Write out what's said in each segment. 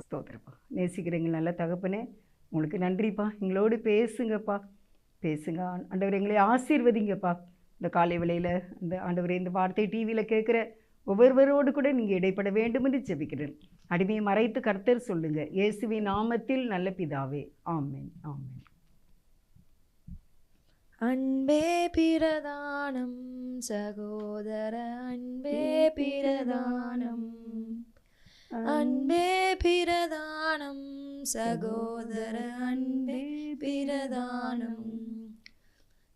ஸ்தோத்திரப்பா. நேசிக்கிறீங்க நல்ல தகப்பனே, உங்களுக்கு நன்றிப்பா. எங்களோடு பேசுங்கப்பா, பேசுங்க ஆண்டவர், எங்களை ஆசீர்வதிங்கப்பா. இந்த காலை வேளையில் இந்த ஆண்டவரே, இந்த வார்த்தை டிவியில் கேட்குற ஒவ்வொருவரோடு கூட நீங்கள் இடைப்பட வேண்டும் என்று ஜெபிக்கிறேன். அடிமையை மறைத்து கர்த்தர் சொல்லுங்க. இயேசுவின் நாமத்தில் நல்ல பிதாவே, ஆமென், ஆமென். அன்பே பிரதானம் சகோதர, அன்பே பிரதானம், அன்பே பிரதானம் சகோதர, அன்பே பிரதானம்.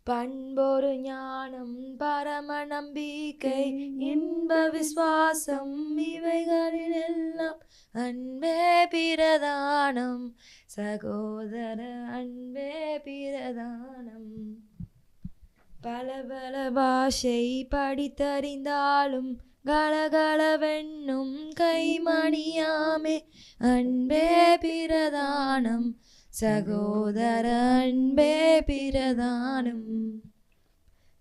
பண்பொரு ஞானம், பரம நம்பிக்கை, இன்ப விசுவாசம், இவைகளில் எல்லாம் அன்பே பிரதானம் சகோதர, அன்பே பிரதானம். பல பல பாஷை படித்தறிந்தாலும் கலகலவென்னும் கைமணியாமே அன்பே பிரதானம் சகோதர, அன்பே பிரதானம்.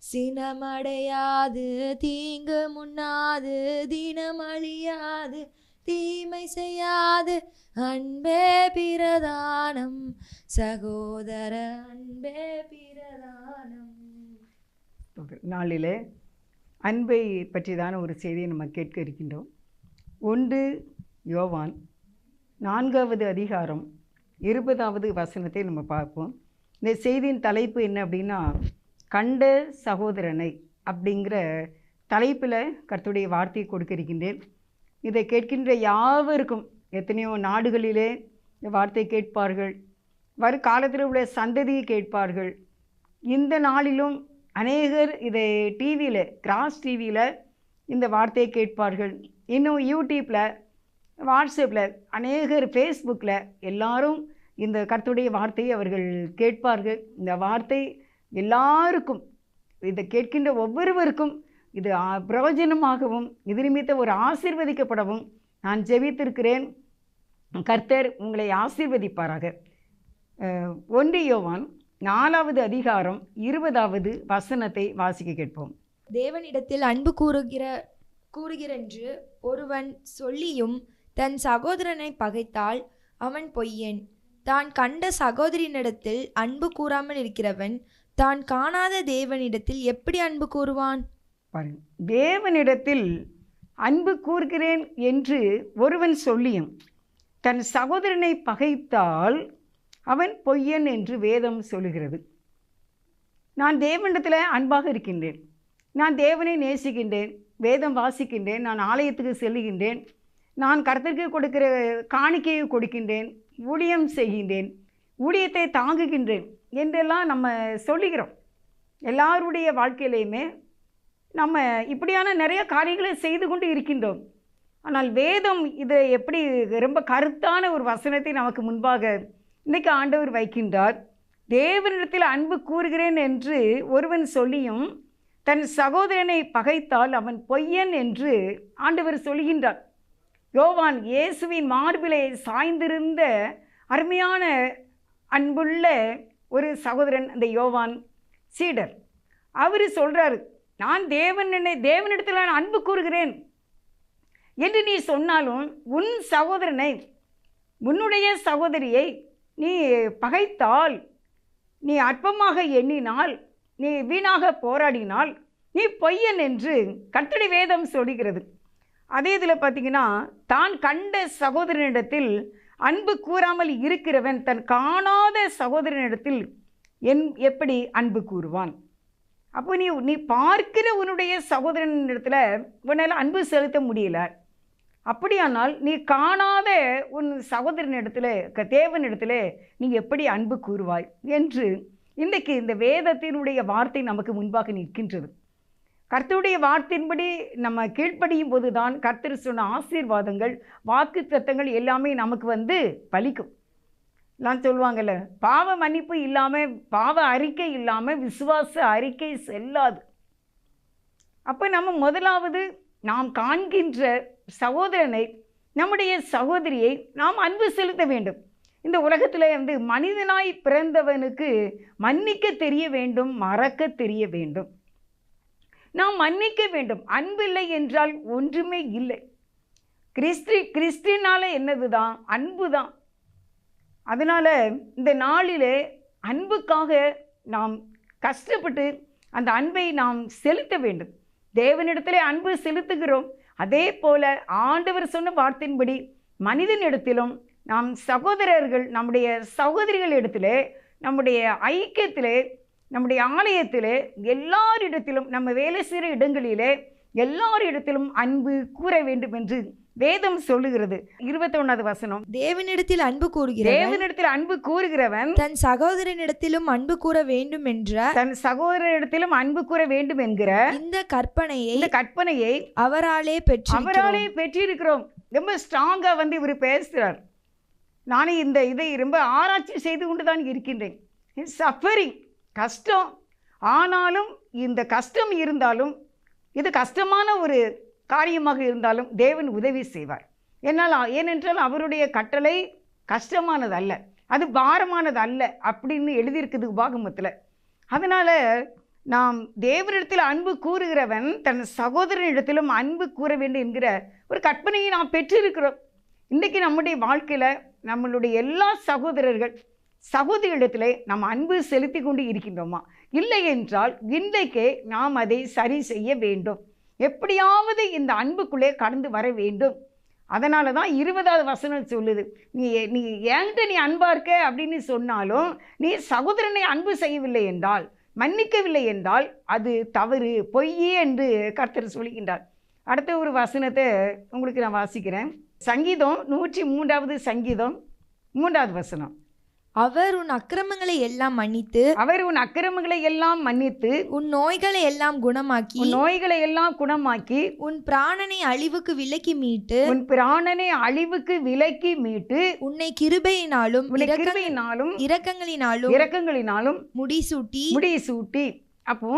சினமடையாது, தீங்கு முன்னாது, தினமழியாது, தீமை செய்யாது, அன்பே பிரதானம் சகோதர, அன்பே பிரதானம். நாளில் அன்பை பற்றிதான ஒரு செய்தியை நம்ம கேட்க இருக்கின்றோம். 1 யோவான் 4வது அதிகாரம் 20வது வசனத்தை நம்ம பார்ப்போம். இந்த செய்தியின் தலைப்பு என்ன அப்படின்னா, கண்ட சகோதரனை அப்படிங்கிற தலைப்பில் கர்த்தருடைய வார்த்தையை கொடுக்க இருக்கின்றேன். இதை கேட்கின்ற யாவருக்கும், எத்தனையோ நாடுகளிலே இந்த வார்த்தை கேட்பார்கள், வரும் காலத்தில் உள்ள சந்ததியை கேட்பார்கள். இந்த நாளிலும் அநேகர் இதை டிவியில், கிராஸ் டிவியில் இந்த வார்த்தையை கேட்பார்கள். இன்னும் யூடியூப்பில், வாட்ஸ்அப்பில், அநேகர் ஃபேஸ்புக்கில் எல்லாரும் இந்த கர்த்தருடைய வார்த்தையை அவர்கள் கேட்பார்கள். இந்த வார்த்தை எல்லாருக்கும், இதை கேட்கின்ற ஒவ்வொருவருக்கும் இது பிரயோஜனமாகவும், இது நிமித்த ஒரு ஆசீர்வதிக்கப்படவும் நான் ஜெபித்திருக்கிறேன். கர்த்தர் உங்களை ஆசீர்வதிப்பாராக. 1 யோவான் 4வது அதிகாரம் 20வது வசனத்தை வாசிக்க கேட்போம். தேவனிடத்தில் அன்பு கூறுகிறென்று ஒருவன் சொல்லியும் தன் சகோதரனை பகைத்தால் அவன் பொய்யன். தான் கண்ட சகோதரியினிடத்தில் அன்பு கூறாமல் இருக்கிறவன் தான் காணாத தேவனிடத்தில் எப்படி அன்பு கூறுவான்? பாருங்க, தேவனிடத்தில் அன்பு கூறுகிறேன் என்று ஒருவன் சொல்லியும் தன் சகோதரனை பகைத்தால் அவன் பொய்யன் என்று வேதம் சொல்லுகிறது. நான் தேவனிடத்தில் அன்பாக இருக்கின்றேன், நான் தேவனை நேசிக்கின்றேன், வேதம் வாசிக்கின்றேன், நான் ஆலயத்துக்கு செல்லுகின்றேன், நான் கர்த்தருக்கு கொடுக்கிற காணிக்கையை கொடுக்கின்றேன், ஊழியம் செய்கின்றேன், ஊழியத்தை தாங்குகின்றேன் என்றெல்லாம் நம்ம சொல்லுகிறோம். எல்லாருடைய வாழ்க்கையிலையுமே நம்ம இப்படியான நிறைய காரியங்களை செய்து கொண்டு இருக்கின்றோம். ஆனால் வேதம் இதை எப்படி ரொம்ப கருத்தான ஒரு வசனத்தை நமக்கு முன்பாக இன்றைக்கு ஆண்டவர் வைக்கின்றார். தேவனிடத்தில் அன்பு கூறுகிறேன் என்று ஒருவன் சொல்லியும் தன் சகோதரனை பகைத்தால் அவன் பொய்யன் என்று ஆண்டவர் சொல்கின்றார். யோவான் இயேசுவின் மார்பிலே சாய்ந்திருந்த அருமையான அன்புள்ள ஒரு சகோதரன், அந்த யோவான் சீடர். அவர் சொல்கிறார், நான் தேவனிடத்தில் நான் அன்பு கூறுகிறேன் என்று நீ சொன்னாலும் உன் சகோதரனை, உன்னுடைய சகோதரியை நீ பகைத்தால், நீ அற்பமாக எண்ணினால், நீ வீணாக போராடினால் நீ பொய்யன் என்று கர்த்தருடைய வேதம் சொல்கிறது. அதே இதில் பார்த்தீங்கன்னா, தான் கண்ட சகோதரனிடத்தில் அன்பு கூறாமல் இருக்கிறவன் தன் காணாத சகோதரனிடத்தில் எப்படி அன்பு கூறுவான்? அப்போ நீ பார்க்கிற உன்னுடைய சகோதரனிடத்தில் உன்னால் அன்பு செலுத்த முடியல. அப்படியானால் நீ காணாத உன் சகோதரனிடத்தில், தேவனிடத்தில் நீ எப்படி அன்பு கூறுவாய் என்று இன்றைக்கு இந்த வேதத்தினுடைய வார்த்தை நமக்கு முன்பாக நிற்கின்றது. கர்த்தருடைய வார்த்தையின்படி நம்ம கீழ்ப்படியும் போது தான் கர்த்தர் சொன்ன ஆசீர்வாதங்கள், வாக்கு தத்தங்கள் எல்லாமே நமக்கு பலிக்கும். எல்லாம் சொல்லுவாங்கள்ல, பாவ மன்னிப்பு இல்லாமல், பாவ அறிக்கை இல்லாமல் விசுவாச அறிக்கை செல்லாது. அப்போ நம்ம முதலாவது நாம் காண்கின்ற சகோதரனை, நம்முடைய சகோதரியை நாம் அன்பு செலுத்த வேண்டும். இந்த உலகத்தில் வந்து மனிதனாய் பிறந்தவனுக்கு மன்னிக்க தெரிய வேண்டும், மறக்க தெரிய வேண்டும். நாம் மன்னிக்க வேண்டும். அன்பில்லை என்றால் ஒன்றுமே இல்லை. கிறிஸ்டினால என்னது தான்? அன்பு தான். அதனால் இந்த நாளிலே அன்புக்காக நாம் கஷ்டப்பட்டு அந்த அன்பை நாம் செலுத்த வேண்டும். தேவனிடத்திலே அன்பு செலுத்துகிறோம். அதே போல ஆண்டவர் சொன்ன வார்த்தையின்படி மனிதனிடத்திலும் நாம் சகோதரர்கள், நம்முடைய சகோதரிகள் இடத்திலே, நம்முடைய ஐக்கியத்திலே, நம்முடைய ஆலயத்திலே, எல்லாரிடத்திலும், நம்ம வேலை செய்கிற இடங்களிலே எல்லாரிடத்திலும் அன்பு கூற வேண்டும் என்று வேதம் சொல்லுகிறது. 21வது வசனம், தேவனிடத்தில் அன்பு கூறுகிறவன் தேவனிடத்தில் அன்பு கூறுகிறவன் தன் சகோதரனிடத்திலும் அன்பு கூற வேண்டும் என்ற தன் சகோதரனிடத்திலும் அன்பு கூற வேண்டும் என்கிற இந்த கற்பனையை அவராலே பெற்றிருக்கிறோம். ரொம்ப ஸ்ட்ராங்கா வந்து இவர் பேசுகிறார். நானே இதை ரொம்ப ஆராய்ச்சி செய்து கொண்டு தான் இருக்கின்றேன். சஃபரிங், கஷ்டம். ஆனாலும் இந்த கஷ்டம் இருந்தாலும், இது கஷ்டமான ஒரு காரியமாக இருந்தாலும் தேவன் உதவி செய்வார். ஏனென்றால் அவருடைய கட்டளை கஷ்டமானது அல்ல, அது பாரமானது அல்ல அப்படின்னு எழுதியிருக்குது உபாகமத்தில். அதனால் நாம் தேவனிடத்தில் அன்பு கூறுகிறவன் தன் சகோதரனிடத்திலும் அன்பு கூற வேண்டும் என்கிற ஒரு கற்பனையை நாம் பெற்றிருக்கிறோம். இன்றைக்கி நம்முடைய வாழ்க்கையில் நம்மளுடைய எல்லா சகோதரிகளிடத்திலே நாம் அன்பு செலுத்தி கொண்டு இருக்கின்றோமா? இல்லை என்றால் இன்றைக்கே நாம் அதை சரி செய்ய வேண்டும். எப்படியாவது இந்த அன்புக்குள்ளே கடந்து வர வேண்டும். அதனால தான் 20வது வசனம் சொல்லுது, நீ என்கிட்ட நீ அன்பாக இருக்க அப்படின்னு சொன்னாலும் நீ சகோதரனை அன்பு செய்யவில்லை என்றால், மன்னிக்கவில்லை என்றால் அது தவறு, பொய்யே என்று கர்த்தர் சொல்கின்றார். அடுத்த ஒரு வசனத்தை உங்களுக்கு நான் வாசிக்கிறேன். சங்கீதம் 103வது சங்கீதம் 3வது வசனம், அவர் உன் அக்கிரமங்களை எல்லாம் மன்னித்து உன் நோய்களை எல்லாம் குணமாக்கி உன் பிராணனை அழிவுக்கு விலக்கி மீட்டு உன்னை கிருபையினாலும் இரக்கங்களினாலும் முடிசூட்டி. அப்போ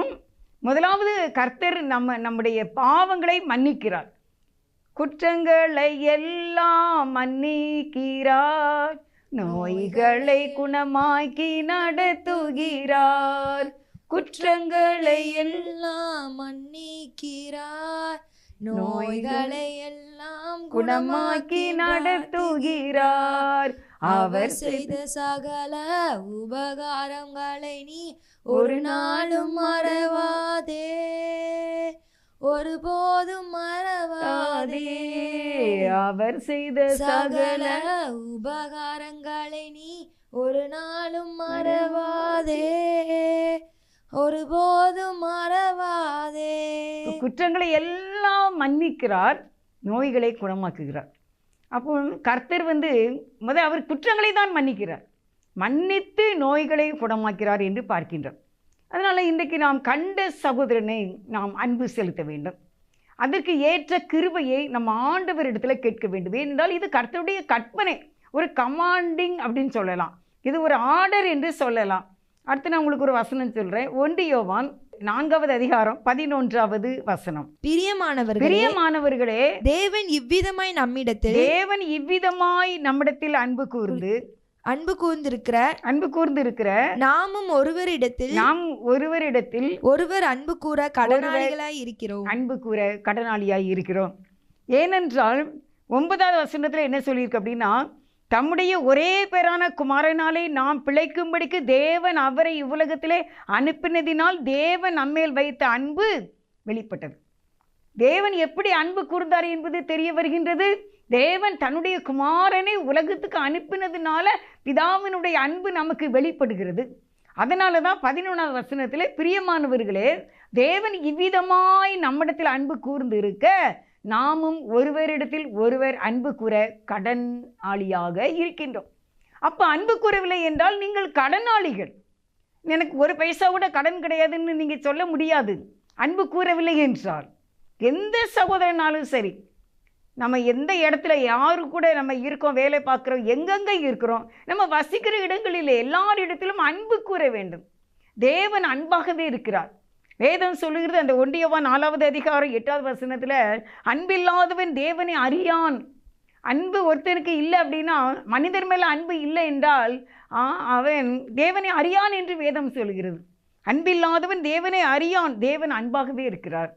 முதலாவது கர்த்தர் நம்முடைய பாவங்களை மன்னிக்கிறார், குற்றங்களை எல்லாம் மன்னிக்கிறார், நோய்களை குணமாக்கி நடத்துகிறார். குற்றங்களை எல்லாம் மன்னிக்கிறார், நோய்களை எல்லாம் குணமாக்கி நடத்துகிறார். அவர் செய்த சகல உபகாரங்களை நீ ஒரு நாளும் மறவாதே, ஒருபோதும் மறவாதே. அவர் செய்த சகல உபகாரங்களை நீ ஒரு நாளும் மறவாதே, ஒருபோதும் மறவாதே. குற்றங்களை எல்லாம் மன்னிக்கிறார், நோய்களை குணமாக்குகிறார். அப்போ கர்த்தர் அவர் குற்றங்களை தான் மன்னிக்கிறார், மன்னித்து நோய்களை குணமாக்கிறார் என்று பார்க்கின்றோம். அதனால் இன்றைக்கு நாம் கண்ட சகோதரனை நாம் அன்பு செலுத்த வேண்டும். அதற்கு ஏற்ற கிருபையை நம்ம ஆண்டவரிடத்தில் கேட்க வேண்டும். ஏனென்றால் இது கர்த்தருடைய கற்பனை, ஒரு கமாண்டிங் அப்படின்னு சொல்லலாம், இது ஒரு ஆர்டர் என்று சொல்லலாம். அடுத்து நான் உங்களுக்கு ஒரு வசனம் சொல்கிறேன். 1 யோவான் 4வது அதிகாரம் 11வது வசனம், பிரியமானவர்களே, தேவன் இவ்விதமாய் நம்மிடத்தில் அன்பு கூர்ந்திருக்கிற நாமும் ஒருவரிடத்தில் ஒருவர் அன்பு கூற கடனாளியாய் இருக்கிறோம். ஏனென்றால் 9வது வசனத்தில் என்ன சொல்லியிருக்கு அப்படின்னா, தம்முடைய ஒரே பேரான குமாரனாலே நாம் பிழைக்கும்படிக்கு தேவன் அவரை இவ்வுலகத்திலே அனுப்பினதினால் தேவன் நம்மேல் வைத்த அன்பு வெளிப்பட்டது. தேவன் எப்படி அன்பு கூர்ந்தார் என்பது தெரிய வருகின்றது. தேவன் தன்னுடைய குமாரனை உலகத்துக்கு அனுப்பினதுனால பிதாவினுடைய அன்பு நமக்கு வெளிப்படுகிறது. அதனால தான் 11வது வசனத்தில், பிரியமானவர்களே, தேவன் இவ்விதமாய் நம்மிடத்தில் அன்பு கூர்ந்து இருக்க நாமும் ஒருவரிடத்தில் ஒருவர் அன்பு கூற கடனாளியாக இருக்கின்றோம். அப்போ அன்பு கூறவில்லை என்றால் நீங்கள் கடனாளிகள். எனக்கு ஒரு பைசா கூட கடன் கிடையாதுன்னு நீங்கள் சொல்ல முடியாது. அன்பு கூறவில்லை என்றால் எந்த சகோதரனாலும் சரி, நம்ம எந்த இடத்துல யாரு கூட நம்ம இருக்கோம், வேலை பார்க்குறோம், எங்கெங்கே இருக்கிறோம், நம்ம வசிக்கிற இடங்களில் எல்லாரிடத்திலும் அன்பு கூற வேண்டும். தேவன் அன்பாகவே இருக்கிறார். வேதம் சொல்லுகிறது, அந்த 1 யோவான் 4வது அதிகாரம் 8வது வசனத்தில், அன்பில்லாதவன் தேவனை அறியான், அன்பு ஒருத்தனுக்கு இல்லை அப்படின்னா, மனிதர் மேலே அன்பு இல்லை என்றால் அவன் தேவனை அறியான் என்று வேதம் சொல்கிறது. அன்பில்லாதவன் தேவனை அறியான். தேவன் அன்பாகவே இருக்கிறார்.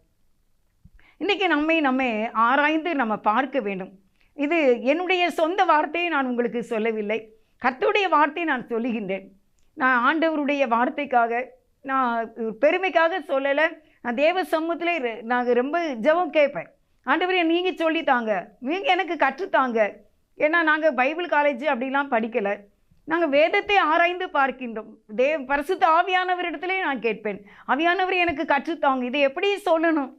இன்றைக்கி நம்ம ஆராய்ந்து நம்ம பார்க்க வேண்டும். இது என்னுடைய சொந்த வார்த்தையை நான் உங்களுக்கு சொல்லவில்லை, கர்த்தருடைய வார்த்தையை நான் சொல்லுகின்றேன். நான் ஆண்டவருடைய வார்த்தைக்காக, நான் பெருமைக்காக சொல்லலை. நான் தேவ சமூகத்தில் நாங்கள் ரொம்ப ஜெபம் கேட்பேன். ஆண்டவரே நீங்கள் சொல்லித்தாங்க, நீங்கள் எனக்கு கற்றுத்தாங்க. ஏன்னா நாங்கள் பைபிள் காலேஜ் அப்படிலாம் படிக்கலை. நாங்கள் வேதத்தை ஆராய்ந்து பார்க்கின்றோம். பரிசுத்த ஆவியானவரிடத்திலே நான் கேட்பேன், ஆவியானவர் எனக்கு கற்றுத்தாங்க, இதை எப்படி சொல்லணும்,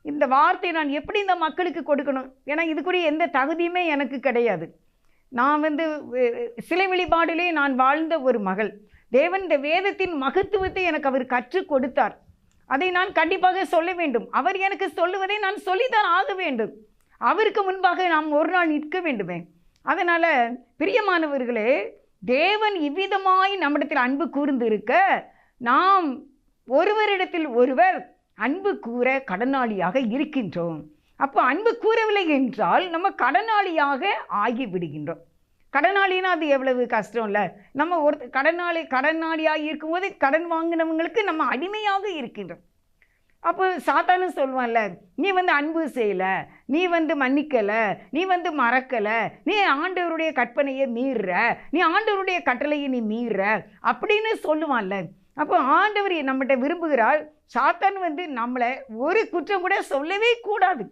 இந்த வார்த்தை நான் எப்படி இந்த மக்களுக்கு கொடுக்கணும். ஏன்னா இதுக்குரிய எந்த தகுதியுமே எனக்கு கிடையாது. நான் சிலை வழிபாடிலே நான் வாழ்ந்த ஒரு மகள். தேவன் இந்த வேதத்தின் மகத்துவத்தை எனக்கு அவர் கற்றுக் கொடுத்தார். அதை நான் கண்டிப்பாக சொல்ல வேண்டும். அவர் எனக்கு சொல்லுவதை நான் சொல்லித்தான் ஆக வேண்டும். அவருக்கு முன்பாக நாம் ஒரு நாள் நிற்க வேண்டுமே. அதனால் பிரியமானவர்களே, தேவன் இவ்விதமாய் நம்மிடத்தில் அன்பு கூர்ந்திருக்க, நாம் ஒருவரிடத்தில் ஒருவர் அன்பு கூற கடனாளியாக இருக்கின்றோம். அப்போ அன்பு கூறவில்லை என்றால் நம்ம கடனாளியாக ஆகிவிடுகின்றோம். கடனாளின்னா அது எவ்வளவு கஷ்டம் இல்லை. நம்ம கடனாளியாக இருக்கும்போது கடன் வாங்கினவங்களுக்கு நம்ம அடிமையாக இருக்கின்றோம். அப்போ சாத்தானு சொல்லுவான்ல, நீ அன்பு செய்யலை, நீ மன்னிக்கலை, நீ மறக்கலை, நீ ஆண்டவருடைய கற்பனையை மீறுற, நீ ஆண்டவருடைய கட்டளையை நீ மீறுற அப்படின்னு சொல்லுவான்ல. அப்போ ஆண்டவர் நம்மகிட்ட விரும்புகிறார். சாத்தான் நம்மளை ஒரு குற்றம் கூட சொல்லவே கூடாது.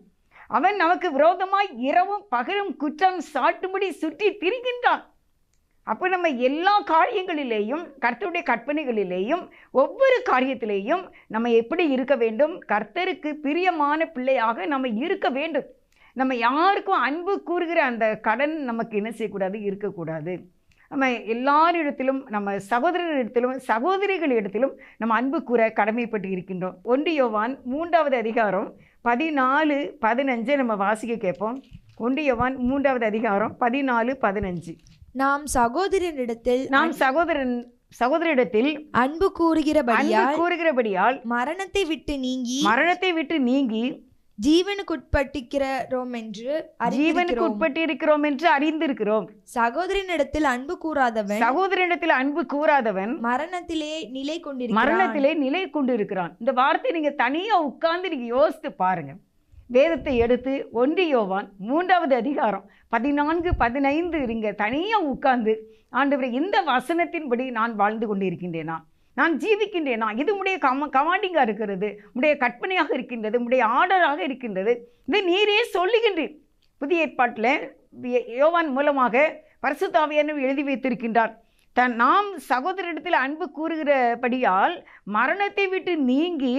அவன் நமக்கு விரோதமாய் இரவும் பகலும் குற்றம் சாட்டும்படி சுற்றி திரிகின்றான். அப்போ நம்ம எல்லா காரியங்களிலேயும், கர்த்தருடைய கற்பனைகளிலேயும், ஒவ்வொரு காரியத்திலேயும் நம்ம எப்படி இருக்க வேண்டும்? கர்த்தருக்கு பிரியமான பிள்ளையாக நம்ம இருக்க வேண்டும். நம்ம யாருக்கும் அன்பு கூறுகிற அந்த கடன் நமக்கு என்ன செய்யக்கூடாது? இருக்கக்கூடாது. நம்ம எல்லாரிடத்திலும், நம்ம சகோதரரிடத்திலும் சகோதரிகளிடத்திலும் நம்ம அன்பு கூற கடமைப்பட்டு இருக்கின்றோம். 1 யோவான் 3வது அதிகாரம் 14-15 நம்ம வாசிக்க கேட்போம். 1 யோவான் 3வது அதிகாரம் 14-15. நாம் சகோதரிடத்தில் அன்பு கூறுகிறபடியால் மரணத்தை விட்டு நீங்கி ஜீவனுக்குட்பட்டிருக்கிறோம் என்று அறிந்திருக்கிறோம். சகோதரனிடத்தில் அன்பு கூறாதவன் மரணத்திலே நிலை கொண்டிருக்கிறான். இந்த வார்த்தை நீங்க தனியா உட்கார்ந்து நீங்க யோசித்து பாருங்க. வேதத்தை எடுத்து 1 யோவான் 3வது அதிகாரம் 14-15 நீங்க தனியா உட்கார்ந்து, ஆண்டவரே இந்த வசனத்தின்படி நான் வாழ்ந்து கொண்டிருக்கின்றேனா, நான் ஜீவிக்கின்றேனா, இது உடைய கமாண்டிங்காக இருக்கிறது, உடைய கற்பனையாக இருக்கின்றது, உடைய ஆர்டராக இருக்கின்றது, இது நீரே சொல்லுகின்றீர். புதிய ஏற்பாட்டில் யோவான் மூலமாக பரிசுத்த ஆவியானவர் எழுதி வைத்திருக்கின்றார். நாம் சகோதரிடத்தில் அன்பு கூறுகிறபடியால் மரணத்தை விட்டு நீங்கி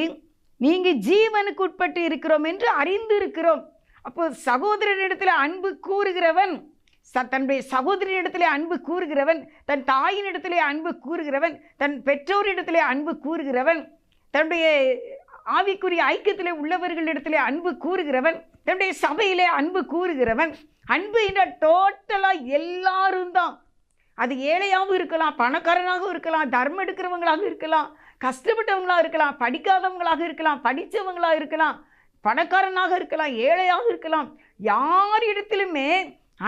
ஜீவனுக்கு உட்பட்டு இருக்கிறோம் என்று அறிந்திருக்கிறோம். அப்போ சகோதரனிடத்தில் அன்பு கூறுகிறவன், தன்னுடைய சகோதரியிடத்திலே அன்பு கூறுகிறவன், தன் தாயினிடத்திலே அன்பு கூறுகிறவன், தன் பெற்றோரிடத்திலே அன்பு கூறுகிறவன், தன்னுடைய ஆவிக்குரிய ஐக்கியத்திலே உள்ளவர்களிடத்திலே அன்பு கூறுகிறவன், தன்னுடைய சபையிலே அன்பு கூறுகிறவன். அன்பு என்ற டோட்டலாக எல்லாரும் தான். அது ஏழையாகவும் இருக்கலாம், பணக்காரனாகவும் இருக்கலாம், தர்மம் எடுக்கிறவங்களாக இருக்கலாம், கஷ்டப்பட்டவங்களாக இருக்கலாம், படிக்காதவங்களாக இருக்கலாம், படித்தவங்களாக இருக்கலாம், பணக்காரனாக இருக்கலாம், ஏழையாக இருக்கலாம். யாரிடத்திலுமே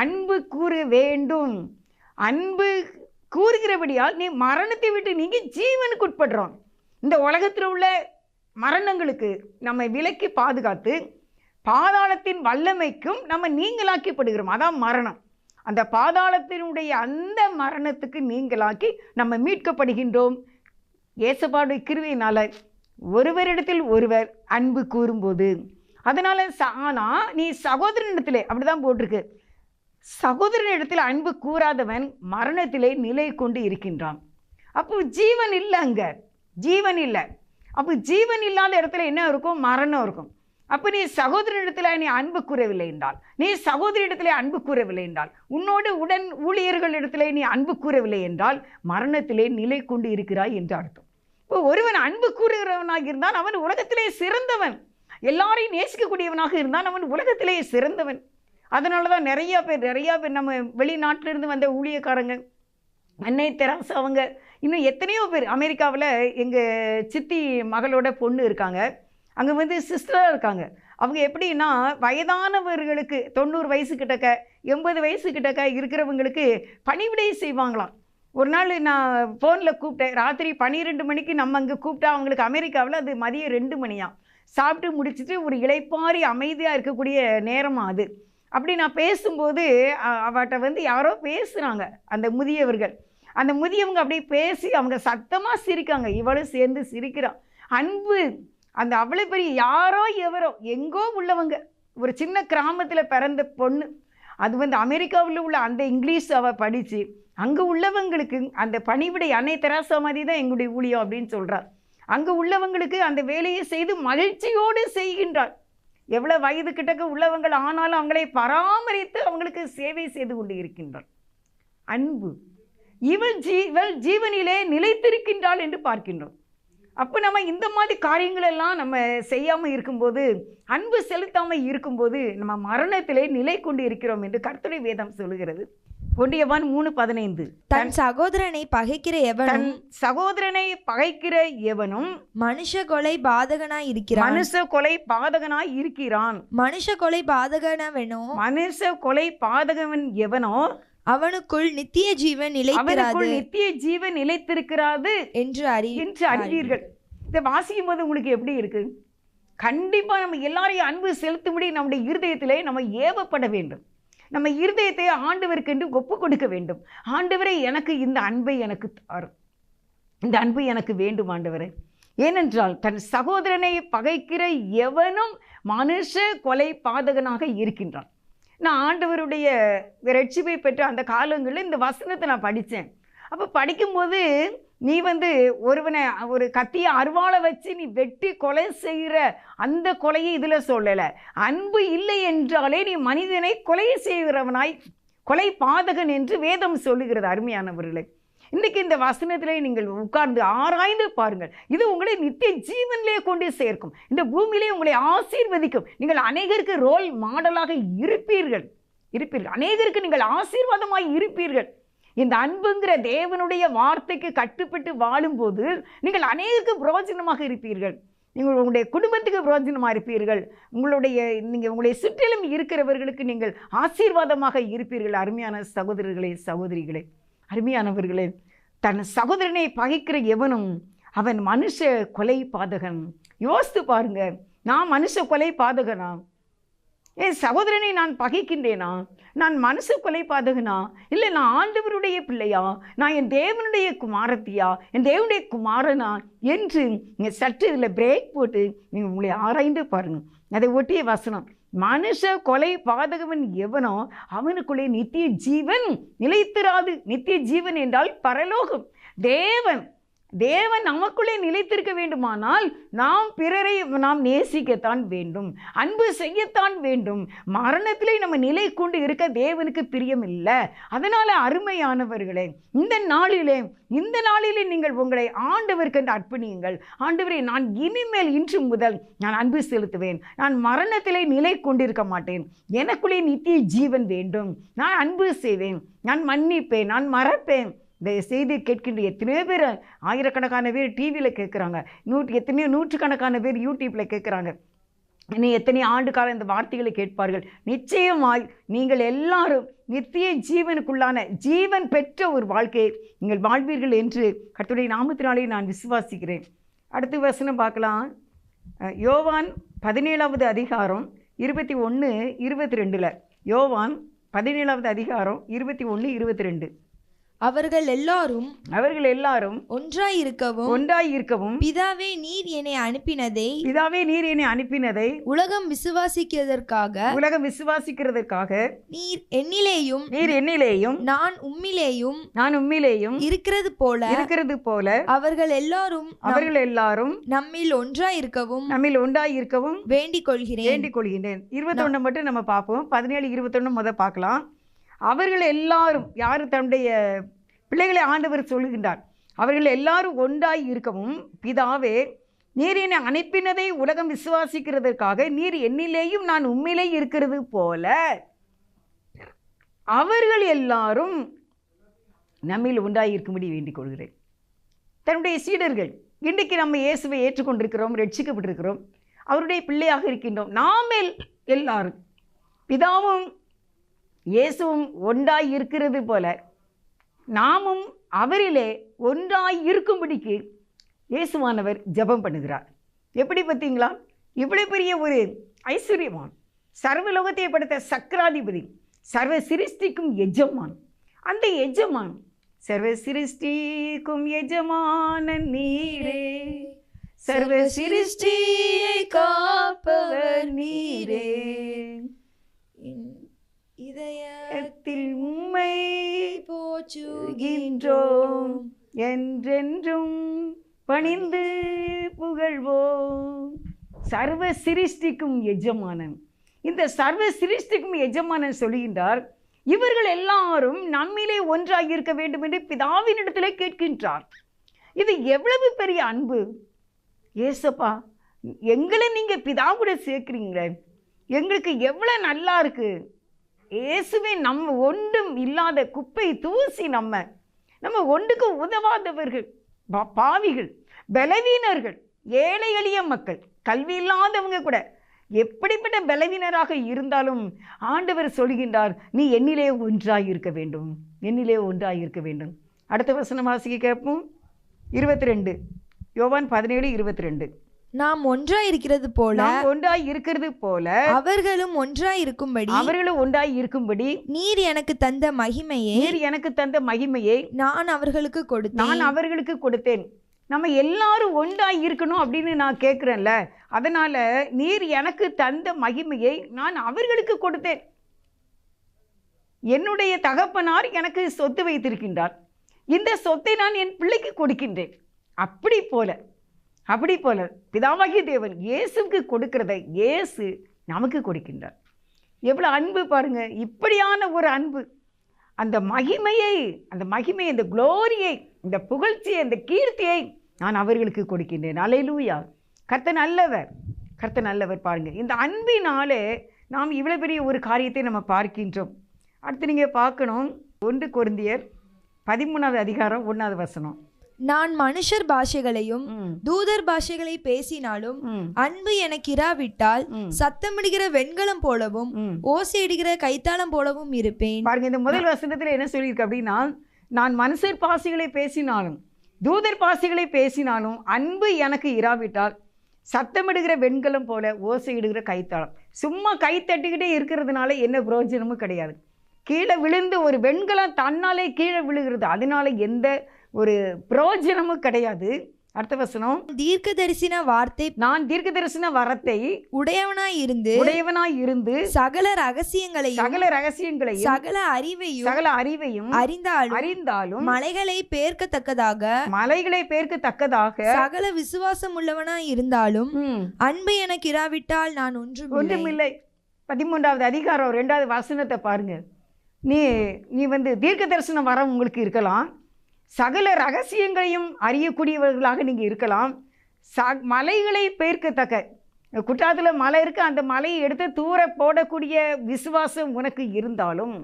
அன்பு கூற வேண்டும். அன்பு கூறுகிறபடியால் நீ மரணத்தை விட்டு நீங்கி ஜீவனுக்கு உட்படுறோம். இந்த உலகத்தில் உள்ள மரணங்களுக்கு நம்ம விலக்கி பாதுகாத்து பாதாளத்தின் வல்லமைக்கும் நம்ம நீங்களாக்கப்படுகிறோம். அதான் மரணம். அந்த பாதாளத்தினுடைய அந்த மரணத்துக்கு நீங்களாக்கி நம்ம மீட்கப்படுகின்றோம். இயேசுபாவுடைய கிருபையினால ஒருவரிடத்தில் ஒருவர் அன்பு கூறும்போது. அதனால் ஆனால் நீ சகோதரனிடத்திலே அப்படிதான் போட்டிருக்கு, சகோதரனிடத்தில் அன்பு கூறாதவன் மரணத்திலே நிலை கொண்டு இருக்கின்றான். அப்போ ஜீவன் இல்லை, அங்கே ஜீவன் இல்லை. அப்போ ஜீவன் இல்லாத இடத்துல என்ன இருக்கும்? மரணம் இருக்கும். அப்போ நீ சகோதரனிடத்தில் நீ அன்பு கூறவில்லை என்றால், நீ சகோதரியிடத்திலே அன்பு கூறவில்லை என்றால், உன்னோடு உடன் ஊழியர்களிடத்திலே நீ அன்பு கூறவில்லை என்றால் மரணத்திலே நிலை கொண்டு இருக்கிறாய் என்று அர்த்தம். இப்போ ஒருவன் அன்பு கூறுகிறவனாக இருந்தால் அவன் உலகத்திலே சிறந்தவன். எல்லாரையும் நேசிக்கக்கூடியவனாக இருந்தால் அவன் உலகத்திலே சிறந்தவன். அதனால தான் நிறையா பேர் நம்ம வெளிநாட்டிலிருந்து வந்த ஊழியக்காரங்க, அன்னை தெரசா, அவங்க இன்னும் எத்தனையோ பேர். அமெரிக்காவில் எங்கள் சித்தி மகளோட பொண்ணு இருக்காங்க, அங்கே சிஸ்டராக இருக்காங்க. அவங்க எப்படின்னா வயதானவர்களுக்கு 90 வயசு கிட்டக்க 80 வயசு கிட்டக்க இருக்கிறவங்களுக்கு பணிவிடை செய்வாங்களாம். ஒரு நாள் நான் ஃபோனில் கூப்பிட்டேன். ராத்திரி 12 மணிக்கு நம்ம அங்கே கூப்பிட்டா அவங்களுக்கு அமெரிக்காவில் அது மதியம் 2 மணியாம். சாப்பிட்டு முடிச்சுட்டு ஒரு இளைப்பாரி அமைதியாக இருக்கக்கூடிய நேரமாக அது. அப்படி நான் பேசும்போது அவட்ட யாரோ பேசுகிறாங்க அந்த முதியவர்கள். அந்த முதியவங்க அப்படியே பேசி அவங்க சத்தமாக சிரிக்காங்க. இவளும் சேர்ந்து சிரிக்கிறான். அன்பு அந்த அவ்வளோ பெரிய யாரோ எவரோ எங்கோ உள்ளவங்க, ஒரு சின்ன கிராமத்தில் பிறந்த பொண்ணு. அது அமெரிக்காவில் உள்ள அந்த இங்கிலீஷ் அவள் படித்து அங்கே உள்ளவங்களுக்கு அந்த பணிவிடை அன்னை தெரசா மாதிரி தான் எங்களுடைய ஊழியம் அப்படின்னு சொல்கிறார். அங்கே உள்ளவங்களுக்கு அந்த வேலையை செய்து மகிழ்ச்சியோடு செய்கின்றார். எவ்வளோ வயது கிட்டக்க உள்ளவங்கள் ஆனாலும் அவங்களை பராமரித்து அவங்களுக்கு சேவை செய்து கொண்டு இருக்கின்றார். அன்பு இவள் ஜீவனிலே நிலைத்திருக்கின்றாள் என்று பார்க்கின்றோம். அப்போ நம்ம இந்த மாதிரி காரியங்களெல்லாம் நம்ம செய்யாமல் இருக்கும்போது, அன்பு செலுத்தாமல் இருக்கும்போது நம்ம மரணத்திலே நிலை கொண்டு இருக்கிறோம் என்று கர்த்தருடைய வேதம் சொல்லுகிறது. 1 யோவான் 3:15 தன் சகோதரனை பகைக்கிற எவனும் மனுஷ கொலை பாதகனாய் இருக்கிறான். மனுஷ கொலை பாதகவன் எவனோ அவனுக்குள் நித்திய ஜீவன் நிலைத்திருக்கிறது என்று அறிவீர்கள். இதை வாசிக்கும் போது உங்களுக்கு எப்படி இருக்கு? கண்டிப்பாக நம்ம எல்லாரையும் அன்பு செலுத்தும்படி நம்முடைய இருதயத்திலே நம்ம ஏவப்பட வேண்டும். நம்ம இருதயத்தை ஆண்டவருக்கு என்று ஒப்பு கொடுக்க வேண்டும். ஆண்டவரே, எனக்கு இந்த அன்பை எனக்கு தாரும், இந்த அன்பு எனக்கு வேண்டும் ஆண்டவரே. ஏனென்றால் தன் சகோதரனை பகைக்கிற எவனும் மனுஷ கொலை பாதகனாக இருக்கின்றான். நான் ஆண்டவருடைய ரட்சிப்பை பெற்ற அந்த காலங்களில் இந்த வசனத்தை நான் படித்தேன். அப்போ படிக்கும்போது நீ ஒருவனை ஒரு கத்தியை அருவாளை வச்சு நீ வெட்டி கொலை செய்கிற அந்த கொலையை இதில் சொல்லலை. அன்பு இல்லை என்றாலே நீ மனிதனை கொலை செய்கிறவனாய் கொலை பாதகன் என்று வேதம் சொல்லுகிறது. அருமையானவர்களே, இன்றைக்கி இந்த வசனத்திலே நீங்கள் உட்கார்ந்து ஆராய்ந்து பாருங்கள். இது உங்களை நித்திய ஜீவனிலே கொண்டு சேர்க்கும். இந்த பூமியிலே உங்களை ஆசீர்வதிக்கும். நீங்கள் அநேகருக்கு ரோல் மாடலாக இருப்பீர்கள். அநேகருக்கு நீங்கள் ஆசீர்வாதமாய் இருப்பீர்கள். இந்த அன்புங்கிற தேவனுடைய வார்த்தைக்கு கட்டுப்பட்டு வாழும்போது நீங்கள் அநேகருக்கு பிரயோஜனமாக இருப்பீர்கள். நீங்கள் உங்களுடைய குடும்பத்துக்கு பிரயோஜனமாக இருப்பீர்கள். உங்களுடைய சுற்றிலும் இருக்கிறவர்களுக்கு நீங்கள் ஆசீர்வாதமாக இருப்பீர்கள். அருமையான சகோதரர்களே, சகோதரிகளே, அருமையானவர்களே, தன் சகோதரனை பகைக்கிற எவனும் அவன் மனுஷ கொலை பாதகன். யோசித்து பாருங்க, நான் மனுஷ கொலை பாதகனா? என் சகோதரனை நான் பகைக்கின்றேனா? நான் மனுஷ கொலை பாதகனா? இல்லை, நான் ஆண்டவருடைய பிள்ளையா? நான் என் தேவனுடைய குமாரத்தியா? என் தேவனுடைய குமாரனா என்று நீங்கள் சற்று இதில் பிரேக் போட்டு நீங்கள் உங்களை ஆராய்ந்து பாருங்கள். அதை ஒட்டிய வசனம், மனுஷ கொலை பாதகவன் எவனோ அவனுக்குள்ளே நித்திய ஜீவன் நிலைத்திராது. நித்திய ஜீவன் என்றால் பரலோகம். தேவன் நமக்குள்ளே நிலைத்திருக்க வேண்டுமானால் நாம் பிறரை நாம் நேசிக்கத்தான் வேண்டும், அன்பு செய்யத்தான் வேண்டும். மரணத்திலே நம்ம நிலை கொண்டு இருக்க தேவனுக்கு பிரியமில்லை. அதனால் அருமையானவர்களே, இந்த நாளிலே நீங்கள் உங்களை ஆண்டவருக்கென்று அர்ப்பணியுங்கள். ஆண்டவரே, நான் இனிமேல் இன்று முதல் நான் அன்பு செலுத்துவேன். நான் மரணத்திலே நிலை கொண்டிருக்க மாட்டேன். எனக்குள்ளே நித்திய ஜீவன் வேண்டும். நான் அன்பு செய்வேன், நான் மன்னிப்பேன், நான் மறப்பேன். இந்த செய்தி கேட்கின்ற எத்தனையோ பேர், ஆயிரக்கணக்கான பேர் டிவியில் கேட்குறாங்க, எத்தனையோ நூற்றுக்கணக்கான பேர் யூடியூப்பில் கேட்குறாங்க. இன்னும் எத்தனை ஆண்டு காலம் இந்த வார்த்தைகளை கேட்பார்கள். நிச்சயமாய் நீங்கள் எல்லாரும் நித்திய ஜீவனுக்குள்ளான ஜீவன் பெற்ற ஒரு வாழ்க்கையை நீங்கள் வாழ்வீர்கள் என்று கர்த்தருடைய நாமத்தினாலே நான் விசுவாசிக்கிறேன். அடுத்த வசனம் பார்க்கலாம். யோவான் 17வது அதிகாரம் 21-22. யோவான் 17வது அதிகாரம் 21-22. அவர்கள் எல்லாரும் ஒன்றாயிருக்கவும் பிதாவே நீர் என்னை அனுப்பினதை உலகம் விசுவாசிக்கிறதற்காக நீர் என்னிலேயும் நான் உம்மிலேயும் இருக்கிறது போல அவர்கள் எல்லாரும் நம்மில் ஒன்றாயிருக்கவும் வேண்டிக் கொள்கிறேன். 21 மட்டும் நம்ம பார்ப்போம். 17-21 முதல் பார்க்கலாம். அவர்கள் எல்லாரும், யார் தன்னுடைய பிள்ளைகளை ஆண்டவர் சொல்லுகின்றார், அவர்கள் எல்லாரும் ஒன்றாய் இருக்கவும் பிதாவே நீர் என்னை அனுப்பினதை உலகம் விசுவாசிக்கிறதற்காக நீர் என்னிலேயும் நான் உம்மிலே இருக்கிறது போல அவர்கள் எல்லாரும் நம்மில் ஒன்றாய் இருக்கும்படி வேண்டிக் கொள்கிறேன். தன்னுடைய சீடர்கள், இன்றைக்கு நம்ம இயேசுவை ஏற்றுக்கொண்டிருக்கிறோம், ரட்சிக்கப்பட்டிருக்கிறோம். அவருடைய பிள்ளையாக இருக்கின்றோம். நாமேல் எல்லாரும் பிதாவும் இயேசுவும் ஒன்றாய் இருக்கிறது போல நாமும் அவரிலே ஒன்றாய் இருக்கும்படிக்கு இயேசுவானவர் ஜெபம் பண்ணுகிறார். எப்படி பார்த்தீங்களா? இவ்வளவு பெரிய ஒரு ஐஸ்வர்யவான், சர்வலோகத்தை படைத்த சக்கராதிபதி, சர்வ சிருஷ்டிக்கும் எஜமான். அந்த எஜமான், சர்வ சிருஷ்டிக்கும் எஜமானன் நீரே, சர்வ சிருஷ்டியை காப்பவர் நீரே, இதயத்தில் உம்மை போற்றுகின்றோம், என்றென்றும் பணிந்து புகழ்வோம். சர்வ சிருஷ்டிக்கும் எஜமானன். இந்த சர்வ சிருஷ்டிக்கும் எஜமானன் சொல்கின்றார், இவர்கள் எல்லாரும் நம்மிலே ஒன்றாக இருக்க வேண்டும் என்று பிதாவினிடத்திலே கேட்கின்றார். இது எவ்வளவு பெரிய அன்பு! ஏசப்பா, எங்களை நீங்கள் பிதாவுட சேர்க்குறீங்களே, எங்களுக்கு எவ்வளோ நல்லா இருக்கு. இயேசுவே, நம்ம ஒன்றும் இல்லாத குப்பை தூசி, நம்ம ஒன்றுக்கு உதவாதவர்கள், பாவிகள், பலவீனர்கள், ஏழை எளிய மக்கள், கல்வி இல்லாதவங்க கூட எப்படிப்பட்ட பலவீனராக இருந்தாலும் ஆண்டவர் சொல்கின்றார், நீ என்னிலே ஒன்றாய் இருக்க வேண்டும், என்னிலே ஒன்றாய் இருக்க வேண்டும். அடுத்த வசனம் வாசிக்க கேட்போம். 22, யோவான் 17:22. நாம் ஒன்றாய் இருக்கிறது போல, ஒன்றாய் இருக்கிறது போல அவர்களும் ஒன்றாய் இருக்கும்படி நீர் எனக்கு தந்த மகிமையை நான் அவர்களுக்கு கொடுத்தேன். நம்ம எல்லாரும் ஒன்றாய் இருக்கணும் அப்படின்னு நான் கேட்குறேன்ல, அதனால நீர் எனக்கு தந்த மகிமையை நான் அவர்களுக்கு கொடுத்தேன். என்னுடைய தகப்பனார் எனக்கு சொத்து வைத்திருக்கின்றார், இந்த சொத்தை நான் என் பிள்ளைக்கு கொடுக்கின்றேன். அப்படி போல பிதாவாகிய தேவன் இயேசுக்கு கொடுக்கிறத இயேசு நமக்கு கொடுக்கின்றார். எவ்வளோ அன்பு பாருங்க! இப்படியான ஒரு அன்பு, அந்த மகிமையை, இந்த குளோரியை, இந்த புகழ்ச்சியை, இந்த கீர்த்தியை நான் அவர்களுக்கு கொடுக்கின்றேன். அல்லேலூயா! கர்த்தர் நல்லவர். பாருங்க, இந்த அன்பினாலே நாம் இவ்வளவு பெரிய ஒரு காரியத்தை நம்ம பார்க்கின்றோம். அடுத்து நீங்க பார்க்கணும், 1 கொரிந்தியர் 13வது அதிகாரம் 1வது வசனம். நான் மனுஷர் பாஷைகளையும் தூதர் பாஷைகளை பேசினாலும் அன்பு எனக்கு இராவிட்டால் சத்தமிடுகிற வெண்கலம் போலவும் ஓசையிடுகிற கைத்தாளம் போலவும் இருப்பேன். பாருங்க, இந்த முதல் வசனத்துல என்ன சொல்லியிருக்கு அப்படின்னா, நான் மனுஷர் பாஷைகளை பேசினாலும் தூதர் பாஷைகளை பேசினாலும் அன்பு எனக்கு இராவிட்டால் சத்தமிடுகிற வெண்கலம் போல ஓசையிடுகிற கைத்தாளம். சும்மா கை தட்டிக்கிட்டே இருக்கிறதுனால என்ன பிரயோஜனமும் கிடையாது. கீழே விழுந்து ஒரு வெண்கலம் தன்னாலே கீழே விழுகிறது, அதனால எந்த ஒரு பிரயோஜனமும் கிடையாது. அடுத்த வசனம், நான் தீர்க்க தரிசன வார்த்தை உடையவனாய் இருந்து சகல ரகசியங்களையும் சகல அறிவையும் அறிந்தாலும் மலைகளை பேர்க்கத்தக்கதாக சகல விசுவாசம் உள்ளவனாய் இருந்தாலும் அன்பு எனக்கு இராவிட்டால் நான் ஒன்றுமில்லை. 13வது அதிகாரம் 2வது வசனத்தை பாருங்க. நீ தீர்க்க தரிசனம் வர உங்களுக்கு இருக்கலாம், சகல ரகசியங்களையும் அறியக்கூடியவர்களாக நீங்கள் இருக்கலாம், மலைகளை பெயர்க்கத்தக்க, குற்றாலத்தில் மலை இருக்குது, அந்த மலையை எடுத்து தூர போடக்கூடிய விசுவாசம் உனக்கு இருந்தாலும்,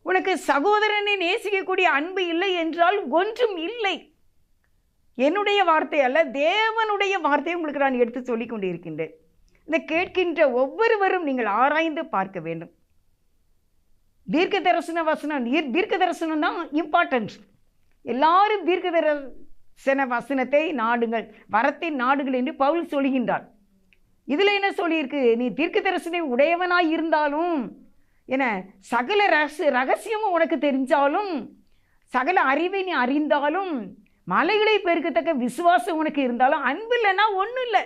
உனக்கு சகோதரனை நேசிக்கக்கூடிய அன்பு இல்லை என்றால் ஒன்றும் இல்லை. என்னுடைய வார்த்தை அல்ல, தேவனுடைய வார்த்தையை உங்களுக்கு நான் எடுத்து சொல்லிக் கொண்டு இருக்கின்றேன். இந்த கேட்கின்ற ஒவ்வொருவரும் நீங்கள் ஆராய்ந்து பார்க்க வேண்டும். தீர்க்க தரிசன வசனம், தீர்க்க தரிசனம் தான் இம்பார்ட்டன்ட். எல்லாரும் தீர்க்க தரிசன வசனத்தை நாடுங்கள், வரத்தின் நாடுகள் என்று பவுல் சொல்கின்றார். இதில் என்ன சொல்லியிருக்கு? நீ தீர்க்க தரிசனை உடையவனாய் இருந்தாலும், என சகல ரகசியமும் உனக்கு தெரிஞ்சாலும், சகல அறிவை நீ அறிந்தாலும், மலைகளை பெருக்கத்தக்க விசுவாசம் உனக்கு இருந்தாலும், அன்பு இல்லைன்னா ஒன்றும் இல்லை.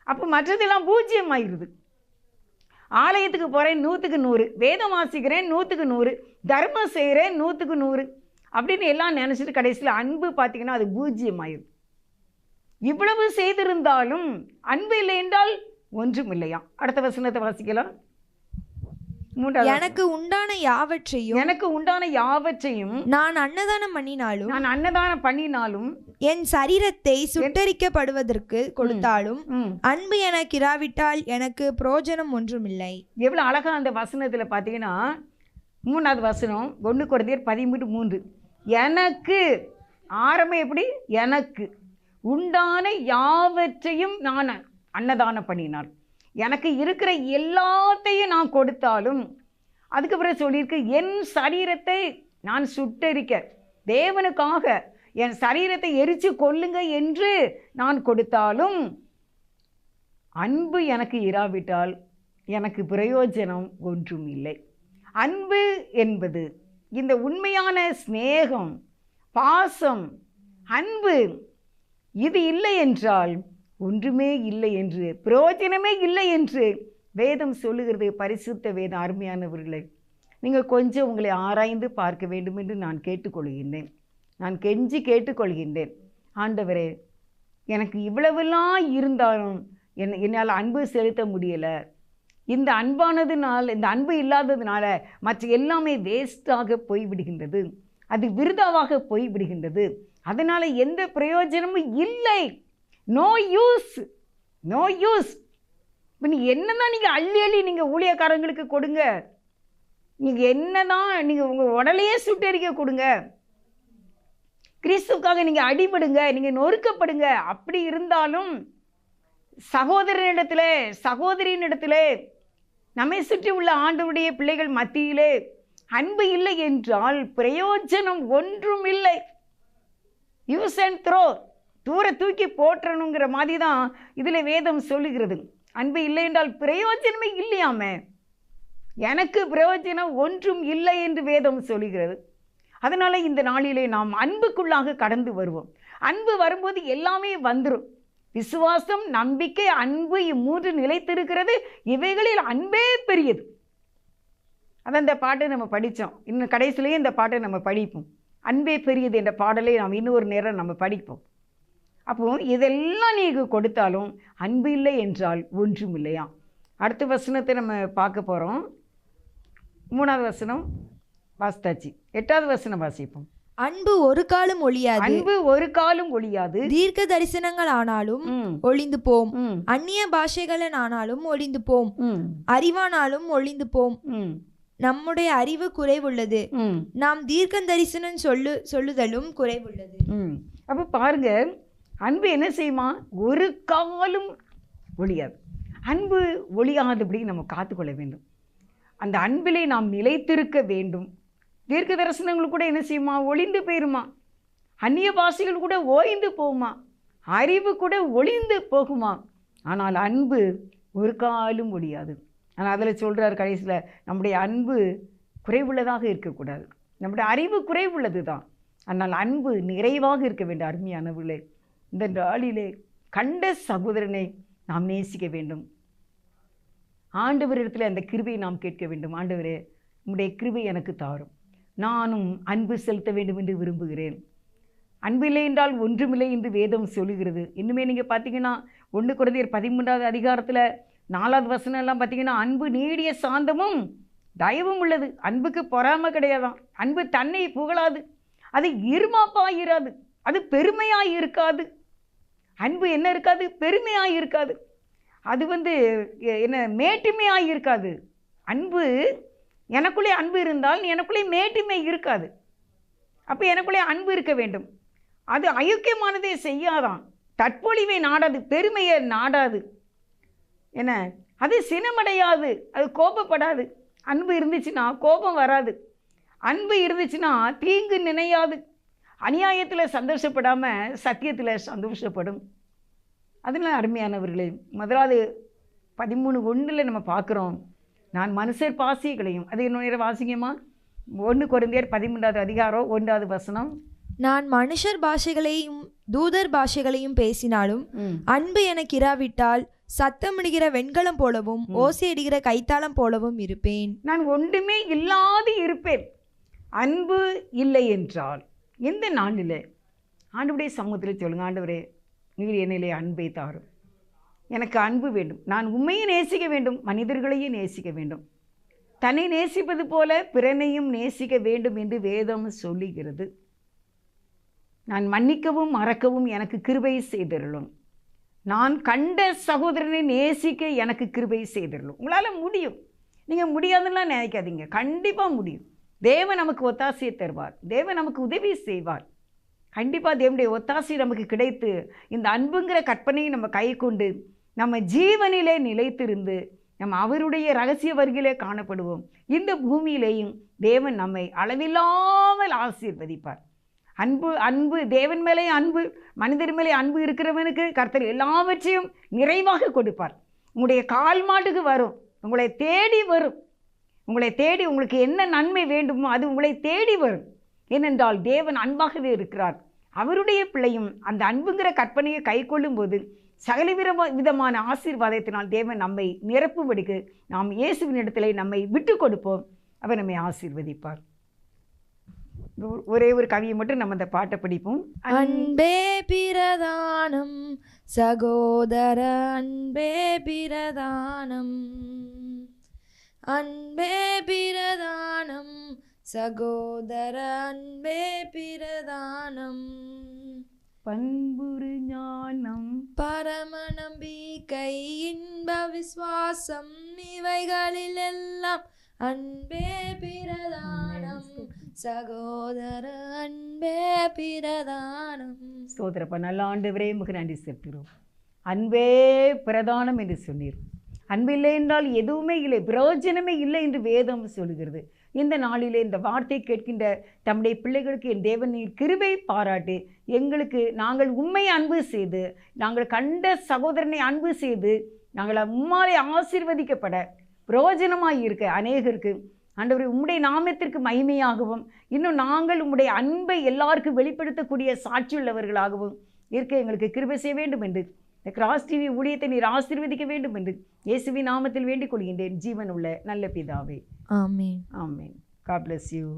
அப்போ மற்றதெல்லாம் பூஜ்ஜியம் ஆயிடுது. ஆலயத்துக்கு போகிறேன் 100க்கு 100, வேதம் வாசிக்கிறேன் 100க்கு 100, தர்மம் செய்கிறேன் 100க்கு 100 அப்படின்னு எல்லாம் நினச்சிட்டு கடைசியில் அன்பு பார்த்தீங்கன்னா அது பூஜ்ஜியம் ஆயிடும். இவ்வளவு செய்திருந்தாலும் அன்பு இல்லை என்றால் ஒன்றும் இல்லையா. அடுத்த வசனத்தை வாசிக்கலாம். எனக்கு உண்டான யாவற்றையும் நான் அன்னதானம் பண்ணினாலும் என் சரீரத்தை சுட்டரிக்கப்படுவதற்கு கொடுத்தாலும் அன்பு எனக்கு இராவிட்டால் எனக்கு பிரயோஜனம் ஒன்றுமில்லை. எவ்வளவு அழகா அந்த வசனத்துல பாத்தீங்கன்னா 3வது வசனம் 1 கொரிந்தியர் 13:3. எனக்கு ஆரம்பம் எப்படி? எனக்கு உண்டான யாவற்றையும் நான் அன்னதானம் பண்ணினாள். எனக்கு இருக்கிற எல்லாத்தையும் நான் கொடுத்தாலும், அதுக்கு பிறகு சொல்லியிருக்கு, என் சரீரத்தை நான் சுட்டெரிக்க தேவனுக்காக என் சரீரத்தை எரித்து கொல்லுங்க என்று நான் கொடுத்தாலும் அன்பு எனக்கு இராவிட்டால் எனக்கு பிரயோஜனம் ஒன்றும் இல்லை. அன்பு என்பது இந்த உண்மையான சிநேகம், பாசம், அன்பு, இது இல்லை என்றால் ஒன்றுமே இல்லை என்று, பிரயோஜனமே இல்லை என்று வேதம் சொல்லுகிறது. பரிசுத்த வேதம். அருமையானவர்களே, நீங்கள் கொஞ்சம் உங்களை ஆராய்ந்து பார்க்க வேண்டும் என்று நான் கேட்டுக்கொள்கின்றேன். நான் கெஞ்சி கேட்டுக்கொள்கின்றேன். ஆண்டவரே, எனக்கு இவ்வளவெல்லாம் இருந்தாலும் என்னால் அன்பு செலுத்த முடியலை. இந்த அன்பானதுனால், இந்த அன்பு இல்லாததுனால மற்ற எல்லாமே வேஸ்டாக போய்விடுகின்றது, அது விருதாவாக போய்விடுகின்றது. அதனால் எந்த பிரயோஜனமும் இல்லை. No use, no use. இப்போ நீங்கள் என்னதான் நீங்கள் அள்ளி அள்ளி நீங்கள் ஊழியக்காரங்களுக்கு கொடுங்க, நீங்கள் என்னதான் நீங்கள் உங்கள் உடலையே சுட்டெரிக்க கொடுங்க, கிறிஸ்துவுக்காக நீங்கள் அடிபடுங்க, நீங்கள் நொறுக்கப்படுங்க, அப்படி இருந்தாலும் சகோதரனிடத்தில், சகோதரியினிடத்தில், நம்மை சுற்றி உள்ள ஆண்டவருடைய பிள்ளைகள் மத்தியிலே அன்பு இல்லை என்றால் பிரயோஜனம் ஒன்றும் இல்லை. யூஸ் அண்ட் த்ரோ, தூர தூக்கி போற்றணுங்கிற மாதிரி தான் இதில் வேதம் சொல்லுகிறது. அன்பு இல்லை என்றால் பிரயோஜனமே இல்லையாமே, எனக்கு பிரயோஜனம் ஒன்றும் இல்லை என்று வேதம் சொல்லுகிறது. அதனால் இந்த நாளிலே நாம் அன்புக்குள்ளாக கடந்து வருவோம். அன்பு வரும்போது எல்லாமே வந்துடும். விசுவாசம், நம்பிக்கை, அன்பு, இம்மூன்று நிலைத்திருக்கிறது. இவைகளில் அன்பே பெரியது. அதான் இந்த பாட்டை நம்ம படித்தோம். இன்னும் கடைசிலேயே இந்த பாட்டை நம்ம படிப்போம். அன்பே பெரியது என்ற பாடலை நாம் இன்னொரு நேரம் நம்ம படிப்போம். அப்போது இதெல்லாம் நீங்கள் கொடுத்தாலும் அன்பு இல்லை என்றால் ஒன்றும் இல்லையா. அடுத்த வசனத்தை நம்ம பார்க்க போகிறோம். 3வது வசனம் வாசித்தாச்சு. 8வது வசனம் வாசிப்போம். அன்பு ஒரு காலம் ஒழியாது. அன்பு ஒரு காலம் ஒழியாது. தீர்க்க தரிசனங்கள் ஆனாலும் ஒளிந்து போம், அந்நிய பாஷைகளன் ஆனாலும் ஒளிந்து போம், அறிவானாலும் ஒளிந்து போம். நம்முடைய அறிவு குறைவுள்ளது, நாம் தீர்க்க தரிசனம் சொல்லுதலும் குறைவுள்ளது. அப்போ பாருங்க, அன்பு என்ன செய்யுமா? ஒரு காலம் ஒழியாது. அன்பு ஒழியாதபடி நம்ம காத்துக்கொள்ள வேண்டும். அந்த அன்பிலே நாம் நிலைத்திருக்க வேண்டும். தீர்க்க தரிசனங்கள் கூட என்ன செய்யுமா? ஒளிந்து போயிருமா. அந்நிய பாஷைகள் கூட ஓய்ந்து போகுமா. அறிவு கூட ஒளிந்து போகுமா. ஆனால் அன்பு ஒரு காலம் ஒழியாது. ஆனால் அதில் சொல்கிறார் கடைசியில், நம்முடைய அன்பு குறைவுள்ளதாக இருக்கக்கூடாது. நம்முடைய அறிவு குறைவுள்ளது தான், ஆனால் அன்பு நிறைவாக இருக்க வேண்டும். அருமையானவர்களே, இந்த நாளிலே கண்ட சகோதரனை நாம் நேசிக்க வேண்டும். ஆண்டவரிடத்தில் அந்த கிருபையை நாம் கேட்க வேண்டும். ஆண்டவரே, உம்முடைய கிருபை எனக்கு தாரும், நானும் அன்பு செலுத்த வேண்டும் என்று விரும்புகிறேன். அன்பில்லை என்றால் ஒன்றுமில்லை என்று வேதம் சொல்லுகிறது. இன்னுமே நீங்கள் பார்த்தீங்கன்னா 1 கொரிந்தியர் 13வது அதிகாரத்தில் 4வது வசனம் எல்லாம் பார்த்தீங்கன்னா, அன்பு நீடிய சாந்தமும் தயவும் உள்ளது. அன்புக்கு பொறாமை கிடையாதான். அன்பு தன்னை புகழாது, அது இருமாப்பாயிராது, அது பெருமையாக இருக்காது. அன்பு என்ன இருக்காது? பெருமையாக இருக்காது. அது என்ன மேட்டுமையாக இருக்காது. அன்பு, எனக்குள்ளே அன்பு இருந்தால் எனக்குள்ளே மேட்டுமை இருக்காது. அப்போ எனக்குள்ளே அன்பு இருக்க வேண்டும். அது அயோக்கியமானதே செய்யாதான், தற்பொழிவை நாடாது, பெருமையை நாடாது. என்ன, அது சினமடையாது, அது கோபப்படாது. அன்பு இருந்துச்சுன்னா கோபம் வராது. அன்பு இருந்துச்சுன்னா தீங்கு நினையாது. அநியாயத்தில் சந்தோஷப்படாமல் சத்தியத்தில் சந்தோஷப்படும். அதனால் அருமையானவர்களே, முதலாவது 13:1 நம்ம பார்க்குறோம், நான் மனுஷர் பாசிகளையும், அது இன்னொரு வாசிங்கம்மா, 1 கொரிந்தியர் 13வது அதிகாரம் 1வது வசனம். நான் மனுஷர் பாஷைகளையும் தூதர் பாஷைகளையும் பேசினாலும் அன்பு எனக்கு இராவிட்டால் சத்தமிடுகிற வெண்கலம் போலவும் ஓசையிடுகிற கைத்தாளம் போலவும் இருப்பேன். நான் ஒன்றுமே இல்லாது இருப்பேன். அன்பு இல்லை என்றால் இந்த நாளில் ஆண்டவருடைய சமூகத்தில் சொல்லுங்க, ஆண்டவரே, நீர் என்னிலே அன்பை தாரும், எனக்கு அன்பு வேண்டும். நான் உண்மையை நேசிக்க வேண்டும், மனிதர்களையும் நேசிக்க வேண்டும். தன்னை நேசிப்பது போல பிறனையும் நேசிக்க வேண்டும் என்று வேதம் சொல்லுகிறது. நான் மன்னிக்கவும் மறக்கவும் எனக்கு கிருபை செய்தருளும். நான் கண்ட சகோதரனை நேசிக்க எனக்கு கிருபை செய்தருளும். உங்களால் முடியும். நீங்கள் முடியாதுலாம் நினைக்காதீங்க, கண்டிப்பாக முடியும். தேவன் நமக்கு ஒத்தாசையை தருவார், தேவன் நமக்கு உதவி செய்வார். கண்டிப்பாக தேவனுடைய ஒத்தாசை நமக்கு கிடைத்து இந்த அன்புங்கிற கற்பனையை நம்ம கை கொண்டு நம்ம ஜீவனிலே நிலைத்திருந்து நம்ம அவருடைய ரகசிய வருகையிலே காணப்படுவோம். இந்த பூமியிலேயும் தேவன் நம்மை அளவில்லாமல் ஆசீர்வதிப்பார். அன்பு தேவன் மேலே அன்பு, மனிதர் மேலே அன்பு இருக்கிறவனுக்கு கர்த்தர் எல்லாவற்றையும் நிறைவாக கொடுப்பார். உங்களுடைய கால் மாட்டுக்கு வரும், உங்களை தேடி வரும். உங்களை தேடி உங்களுக்கு என்ன நன்மை வேண்டுமோ அது உங்களை தேடி வரும். ஏனென்றால் தேவன் அன்பாகவே இருக்கிறார். அவருடைய பிள்ளையும் அந்த அன்புங்கிற கற்பனையை கை கொள்ளும்போது சகல விதமான ஆசீர்வாதத்தினால் தேவன் நம்மை நிரப்பும்படிக்கு நாம் இயேசுவின் இடத்திலே நம்மை விட்டு கொடுப்போம். அவர் நம்மை ஆசீர்வதிப்பார். ஒரே ஒரு கவியை மட்டும் நம்ம அந்த பாட்டை படிப்போம். அன்பே பிரதானம் சகோதர அன்பே பிரதானம், அன்பே பிரதானம் சகோதர அன்பே பிரதானம், பண்புரு ஞானம் பரம நம்பிக்கை இன்ப விசுவாசம் இவைகளில் எல்லாம் அன்பே பிரதானம் சகோதர அன்பே பிரதானம். ஸ்தோத்திரப்பா. நல்ல ஆண்டவரே மிக நன்றி செலுத்துகிறோம். அன்பே பிரதானம் என்று சொன்னீர். அன்பில்லை என்றால் எதுவுமே இல்லை, பிரயோஜனமே இல்லை என்று வேதம் சொல்கிறது. இந்த நாளிலே இந்த வார்த்தை கேட்கின்ற தம்முடைய பிள்ளைகளுக்கு என் தேவன் நீர் கிருபை பாராட்டு. எங்களுக்கு நாங்கள் உண்மை அன்பு செய்து, நாங்கள் கண்ட சகோதரனை அன்பு செய்து, நாங்கள் உம்மாலே ஆசீர்வதிக்கப்பட பிரயோஜனமாக இருக்க அநேகருக்கு ஆண்டவரே உம்முடைய நாமத்திற்கு மகிமையாகவும் இன்னும் நாங்கள் உம்முடைய அன்பை எல்லாருக்கும் வெளிப்படுத்தக்கூடிய சாட்சியுள்ளவர்களாகவும் இருக்க எங்களுக்கு கிருபை செய்ய வேண்டும் என்று இந்த கிராஸ் டிவி ஊழியத்தை நீர் ஆசீர்வதிக்க வேண்டும் என்று இயேசுவின் நாமத்தில் வேண்டிக் கொள்கின்றேன் ஜீவன் உள்ள நல்ல பிதாவே. ஆமென். ஆமென். God bless you.